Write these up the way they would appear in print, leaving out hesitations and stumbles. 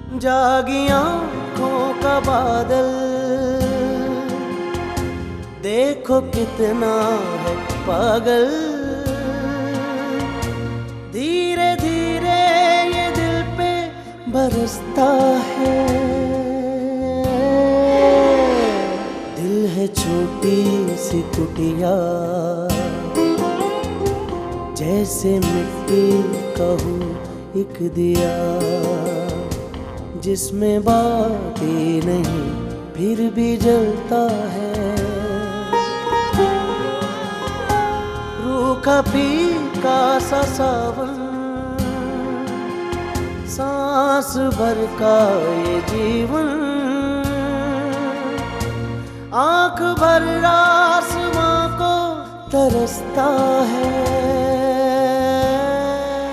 जागी आँखों का बादल, देखो कितना है पागल। धीरे धीरे ये दिल पे बरसता है। दिल है छोटी सी कुटिया, जैसे मिट्टी का हूँ एक दिया, जिसमें बाती नहीं फिर भी जलता है। रूखा फीका सा सावन, सांस भर का ये जीवन, आंख भर आसमां को तरसता है।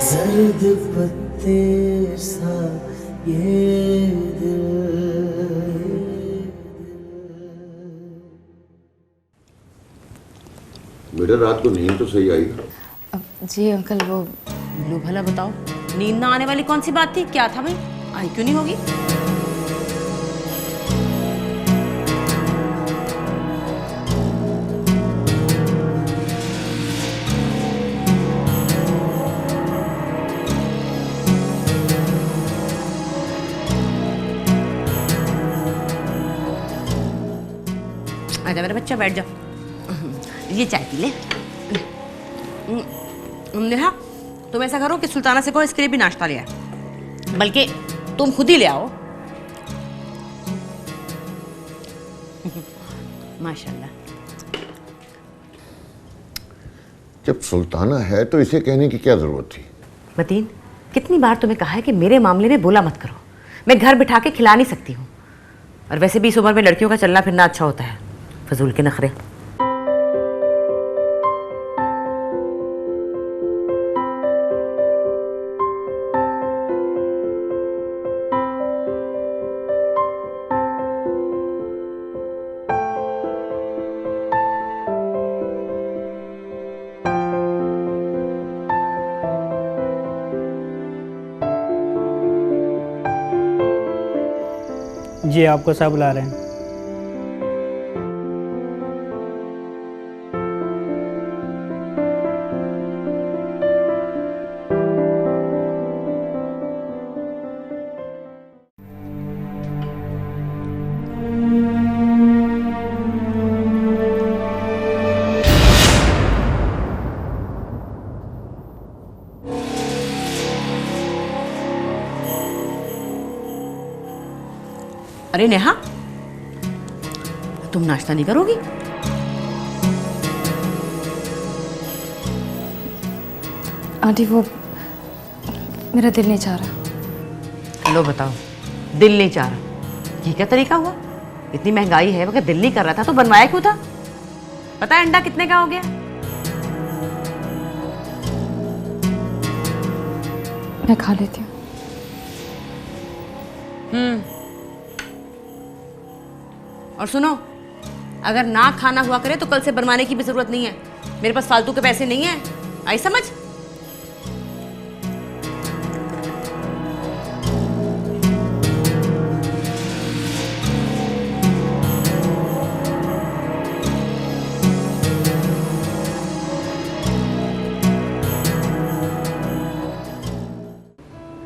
जर्द पत्ते सा ये बेटा, रात को नींद तो सही आई? जी अंकल, वो लो भला बताओ, नींद ना आने वाली कौन सी बात थी? क्या था भाई, आई क्यों नहीं होगी? आजा मेरा बच्चा, बैठ जाओ, ये चाय पी ले। नेहा, तुम ऐसा करो कि सुल्ताना से कहो इसके लिए भी नाश्ता ले आए, बल्कि तुम खुद ही ले आओ। माशाल्लाह। जब सुल्ताना है तो इसे कहने की क्या जरूरत थी? मतीन, कितनी बार तुम्हें कहा है कि मेरे मामले में बोला मत करो, मैं घर बिठा के खिला नहीं सकती हूँ। और वैसे भी इस उम्र में लड़कियों का चलना फिरना अच्छा होता है, फजूल के नखरे। जी आपको साहब बुला रहे हैं। अरे नेहा, तुम नाश्ता नहीं करोगी? आंटी वो मेरा दिल नहीं चाह रहा। लो बताओ, दिल नहीं चाह रहा, ये क्या तरीका हुआ? इतनी महंगाई है, मगर दिल नहीं कर रहा था तो बनवाया क्यों था? पता है अंडा कितने का हो गया? मैं खा लेती हूँ। और सुनो, अगर ना खाना हुआ करे तो कल से बनवाने की भी जरूरत नहीं है, मेरे पास फालतू के पैसे नहीं है, आई समझ?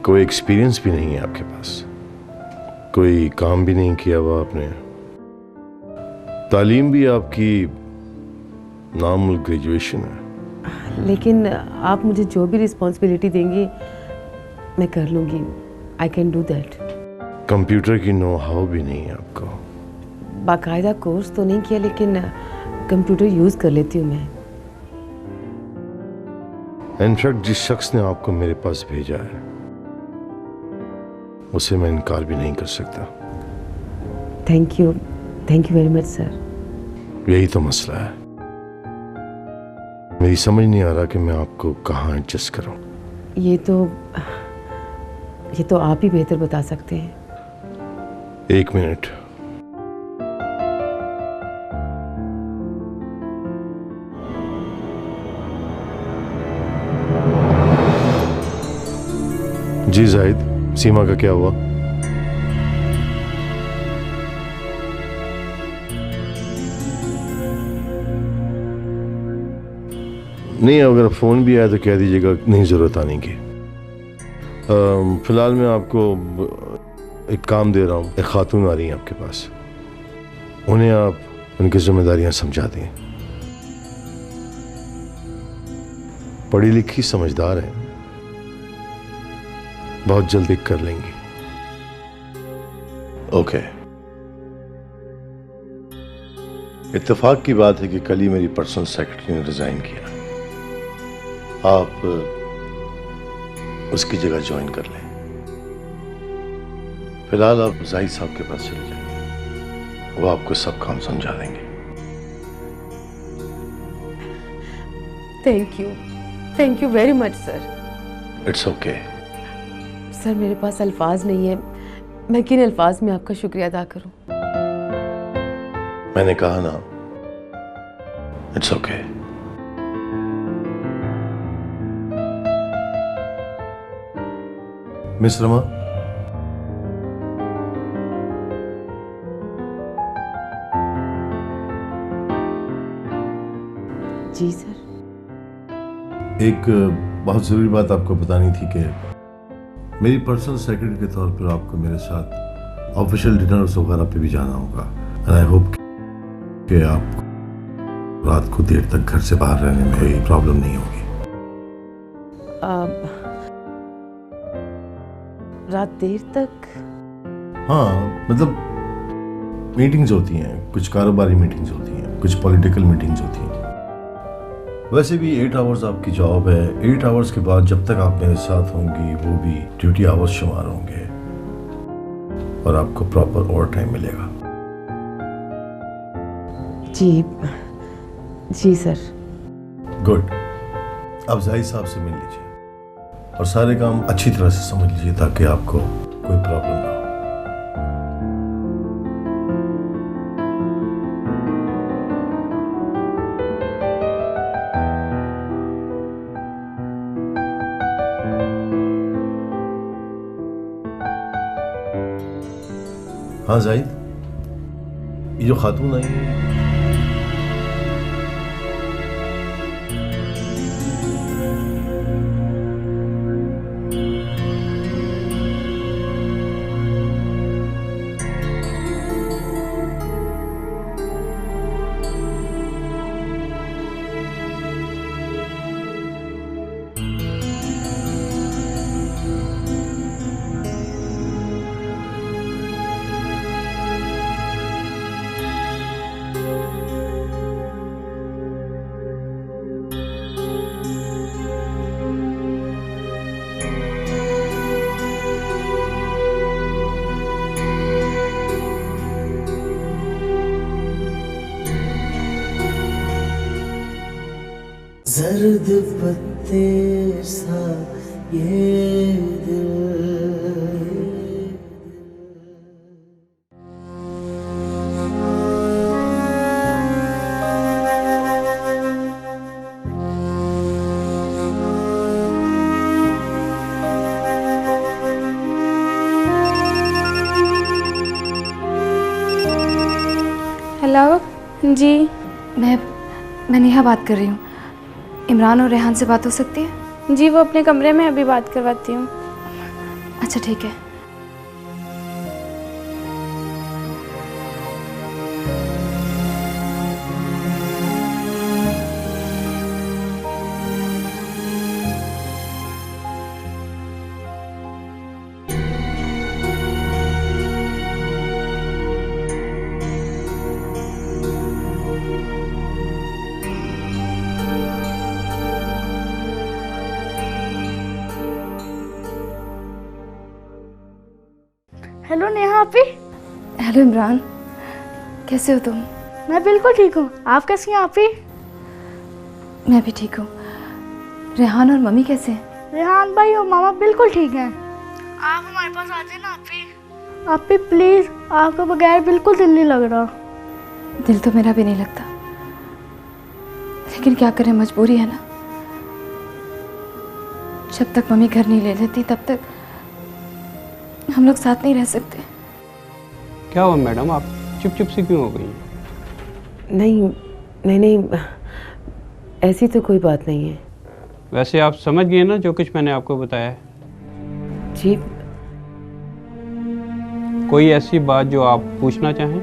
कोई एक्सपीरियंस भी नहीं है आपके पास, कोई काम भी नहीं किया हुआ आपने, तालीम भी आपकी नॉर्मल ग्रेजुएशन है। लेकिन आप मुझे जो भी रिस्पॉन्सिबिलिटी देंगी मैं कर लूँगी। I can do that. Computer की नो हाउ भी नहीं है आपको? बाकायदा कोर्स तो नहीं किया, लेकिन कंप्यूटर यूज़ कर लेती हूँ मैं। इनफैक्ट जिस शख्स ने आपको मेरे पास भेजा है उसे मैं इनकार भी नहीं कर सकता। Thank you very much sir. यही तो मसला है, मेरी समझ नहीं आ रहा कि मैं आपको कहाँ एडजस्ट करूं। ये तो आप ही बेहतर बता सकते हैं। एक मिनट। जी जाहिद, सीमा का क्या हुआ? नहीं, अगर फ़ोन भी आया तो कह दीजिएगा नहीं ज़रूरत आने की। फ़िलहाल मैं आपको एक काम दे रहा हूँ। एक खातून आ रही है आपके पास, उन्हें आप उनकी जिम्मेदारियाँ समझा दें। पढ़ी लिखी समझदार है, बहुत जल्दी कर लेंगी। ओके। इत्तेफाक की बात है कि कल ही मेरी पर्सनल सेक्रेटरी ने रिजाइन किया। आप उसकी जगह ज्वाइन कर लें। फिलहाल आप जाहिद साहब के पास चले जाइए, वो आपको सब काम समझा देंगे। Thank you very much sir. It's okay. Sir मेरे पास अल्फाज नहीं है, मैं किन अल्फाज में आपका शुक्रिया अदा करूं। मैंने कहा ना, इट्स ओके। मिस रमा, जी सर। एक बहुत ज़रूरी बात आपको बतानी थी कि मेरी पर्सनल सेक्रेटरी के तौर पर आपको मेरे साथ ऑफिशियल डिनर्स वगैरह पे भी जाना होगा। एंड आई होप कि आप रात को देर तक घर से बाहर रहने में कोई प्रॉब्लम नहीं होगी। रात देर तक? हाँ, मतलब मीटिंग्स होती हैं, कुछ कारोबारी मीटिंग्स होती हैं, कुछ पॉलिटिकल मीटिंग्स होती हैं। वैसे भी 8 आवर्स आपकी जॉब है। 8 आवर्स के बाद जब तक आप मेरे साथ होंगी वो भी ड्यूटी आवर्स शुमार होंगे और आपको प्रॉपर ओवर टाइम मिलेगा। जी सर। गुड। आप जाहिद साहब से मिल लीजिए और सारे काम अच्छी तरह से समझ लीजिए ताकि आपको कोई प्रॉब्लम ना हो। हाँ जाहिद, ये जो खातून आई है, जर्द पत्ते सा ये दिल। हेलो जी, मैं नेहा बात कर रही हूँ। इमरान और रेहान से बात हो सकती है? जी वो अपने कमरे में, अभी बात करवाती हूँ। अच्छा ठीक है। हेलो नेहा आपी। हेलो इमरान, कैसे हो तुम? मैं बिल्कुल ठीक हूँ, आप कैसी हैं आपी? मैं भी ठीक हूँ। रेहान और मम्मी कैसे हैं? रेहान भाई और मामा बिल्कुल ठीक हैं। आप हमारे पास आ जाए ना आपी। आपी प्लीज, आपके बगैर बिल्कुल दिल नहीं लग रहा। दिल तो मेरा भी नहीं लगता, लेकिन क्या करें, मजबूरी है ना। जब तक मम्मी घर नहीं ले लेती तब तक हम लोग साथ नहीं रह सकते। क्या हुआ मैडम, आप चुप चुप सी क्यों हो गई? नहीं ऐसी तो कोई बात नहीं है। वैसे आप समझ गए ना जो कुछ मैंने आपको बताया है? जी, कोई ऐसी बात जो आप पूछना चाहें?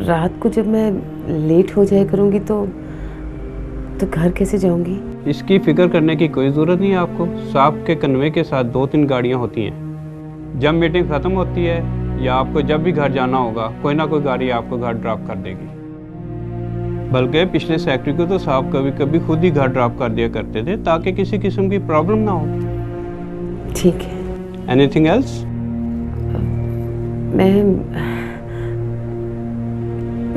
रात को जब मैं लेट हो जाया करूँगी तो घर कैसे जाऊँगी? इसकी फिक्र करने की कोई ज़रूरत नहीं है आपको। साहब के कन्वे के साथ 2-3 गाड़ियाँ होती हैं। जब मीटिंग ख़त्म होती है या आपको जब भी घर जाना होगा, कोई ना कोई गाड़ी आपको घर ड्रॉप कर देगी। बल्कि पिछले सेक्रेटरी को तो साहब कभी कभी खुद ही घर ड्रॉप कर दिया करते थे ताकि किसी किस्म की प्रॉब्लम ना हो। ठीक है। Anything else?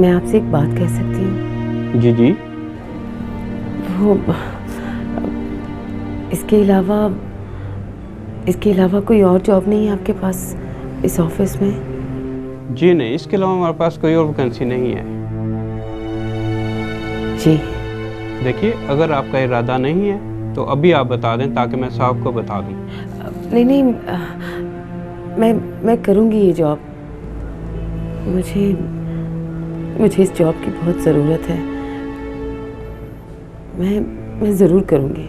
मैं आपसे एक बात कह सकती हूँ? जी जी। वो इसके अलावा कोई और जॉब नहीं है आपके पास इस ऑफिस में? जी नहीं, इसके अलावा हमारे पास कोई और वैकेंसी नहीं है। जी देखिए, अगर आपका इरादा नहीं है तो अभी आप बता दें ताकि मैं साहब को बता दूं। नहीं, मैं करूँगी ये जॉब। मुझे इस जॉब की बहुत ज़रूरत है। मैं ज़रूर करूँगी।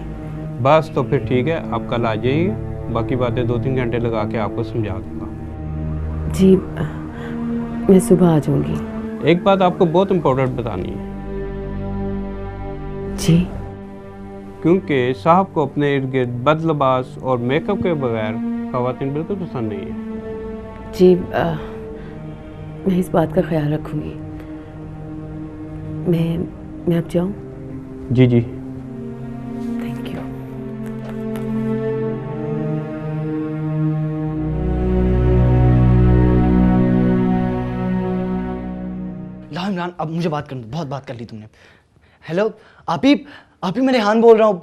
बस तो फिर ठीक है, आप कल आ जाइए। बाकी बातें 2-3 घंटे लगा के आपको समझा दूँगा। जी, मैं सुबह आ जाऊँगी। एक बात आपको बहुत इम्पोर्टेंट बतानी है। जी? क्योंकि साहब को अपने इर्द गिर्द बदलबाज और मेकअप के बगैर ख़वातीन बिल्कुल पसंद नहीं है। जी, मैं इस बात का ख्याल रखूँगी। मैं अब जाऊँ? जी जी। Thank you. लाओ इमरान, अब मुझे बात करनी, बहुत बात कर ली तुमने। हेलो आपिब, मैं रेहान बोल रहा हूँ।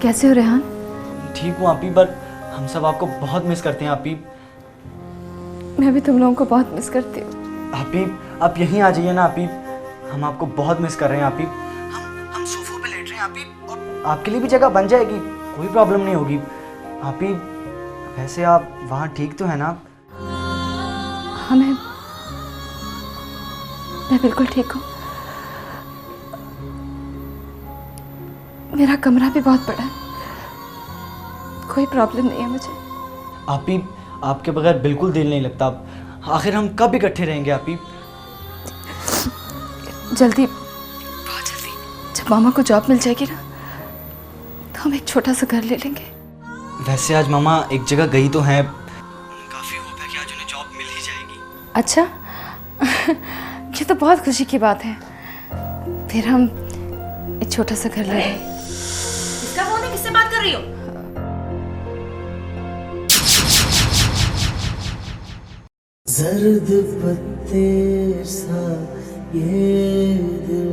कैसे हो रेहान? ठीक हूँ आपिब, पर हम सब आपको बहुत मिस करते हैं आपिब। मैं भी तुम लोगों को बहुत मिस करती हूँ। आपिब, आप यहीं आ जाइए ना आपिब, हम आपको बहुत मिस कर रहे हैं आपिब। हम सोफों पे लेट रहे हैं आपिब, और आपके लिए भी जगह बन जाएगी, कोई प्रॉब्लम नहीं होगी। आपिब, वैसे आप वहाँ ठीक तो है ना? हाँ, मैं बिल्कुल ठीक हूँ। मेरा कमरा भी बहुत बड़ा है, कोई प्रॉब्लम नहीं है मुझे। आपिब, आपके बगैर बिल्कुल दिल नहीं लगता। आखिर हम कब इकट्ठे रहेंगे आपिब? जल्दी, बहुत जल्दी। जब मामा को जॉब मिल जाएगी ना तो हम एक छोटा सा घर ले लेंगे। वैसे आज मामा एक जगह गई तो हैं, काफ़ी होप है कि आज उन्हें जॉब मिल ही जाएगी। अच्छा ये तो बहुत खुशी की बात है। फिर हम एक छोटा सा घर ले लेंगे। इसका फोन है, किससे बात कर रही हो? जर्द पत्ते सा ये दिल।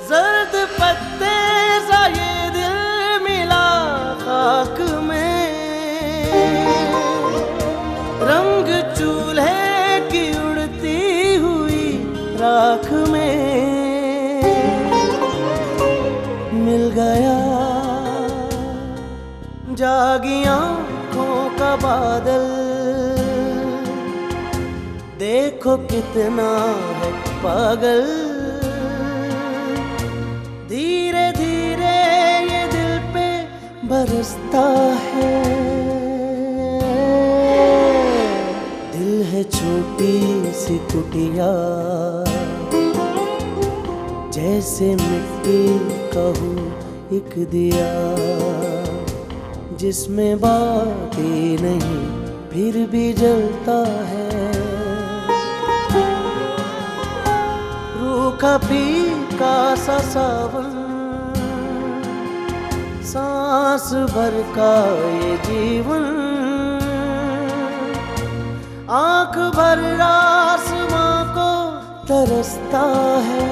जर्द पत्ते सा ये दिल मिला खाक में, रंग चूल्हे की उड़ती हुई राख में मिल गया। जागी आंखों का बादल, देखो कितना है पागल। धीरे धीरे ये दिल पे बरसता है। दिल है छोटी सी कुटिया, जैसे मिट्टी का हूँ एक दिया, जिसमें बातें नहीं फिर भी जलता है। रूखा फीका सा सावन, सांस भर का ये जीवन, आंख भर आसमां को तरसता है।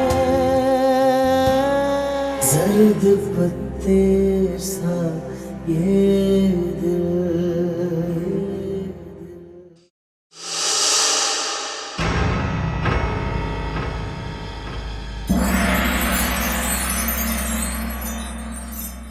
जर्द पत्ते सा ये दिल।